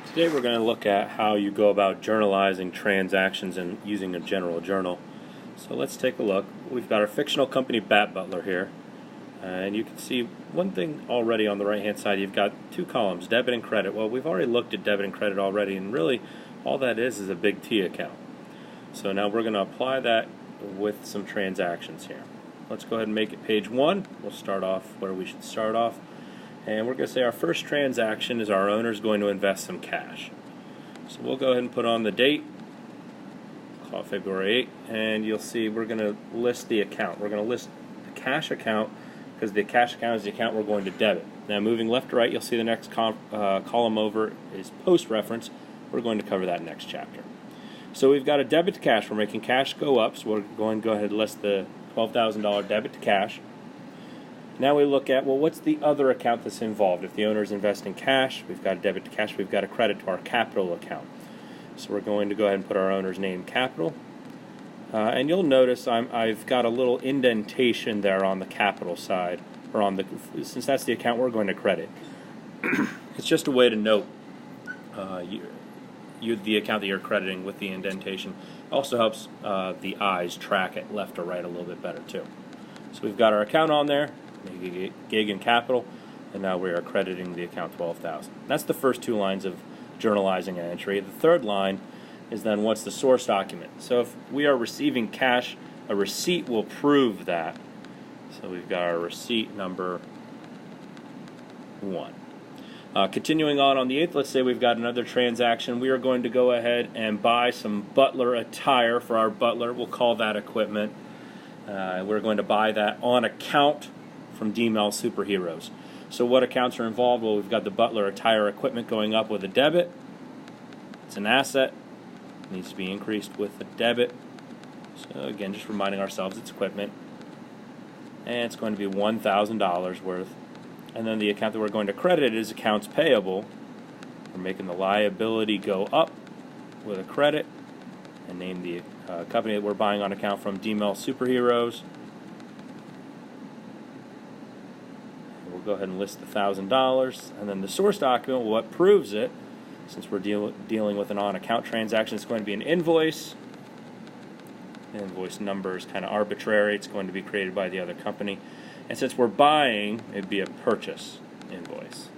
Today we're going to look at how you go about journalizing transactions and using a general journal. So let's take a look. We've got our fictional company Bat Butler here, and you can see one thing already on the right hand side. You've got two columns, debit and credit. Well, we've already looked at debit and credit already, and really all that is a big T account. So now we're going to apply that with some transactions here. Let's go ahead and make it page 1. We'll start off where we should start off. And we're going to say our first transaction is our owner's going to invest some cash. So we'll go ahead and put on the date, call it February 8, and you'll see we're going to list the account. We're going to list the cash account because the cash account is the account we're going to debit. Now moving left to right, you'll see the next column over is post reference. We're going to cover that next chapter. So we've got a debit to cash. We're making cash go up, so we're going to go ahead and list the $12,000 debit to cash. Now we look at, well, what's the other account that's involved? If the owner is investing cash, we've got a debit to cash, we've got a credit to our capital account. So we're going to go ahead and put our owner's name, capital. And you'll notice I've got a little indentation there on the capital side, or since that's the account we're going to credit. It's just a way to note the account that you're crediting with the indentation. It also helps the eyes track it left or right a little bit better too. So we've got our account on there, gig and capital, and now we are crediting the account 12,000. That's the first two lines of journalizing an entry. The third line is then what's the source document. So if we are receiving cash, a receipt will prove that. So we've got our receipt number 1. Continuing on the 8th, let's say we've got another transaction. We are going to go ahead and buy some butler attire for our butler. We'll call that equipment. We're going to buy that on account from D-Mel Superheroes. So what accounts are involved? Well, we've got the butler attire equipment going up with a debit. It's an asset. It needs to be increased with a debit. So again, just reminding ourselves it's equipment. And it's going to be $1,000 worth. And then the account that we're going to credit is accounts payable. We're making the liability go up with a credit and name the company that we're buying on account from D-Mel Superheroes. We'll go ahead and list the $1,000, and then the source document, what proves it, since we're dealing with an on-account transaction, it's going to be an invoice. The invoice number is kind of arbitrary. It's going to be created by the other company. And since we're buying, it'd be a purchase invoice.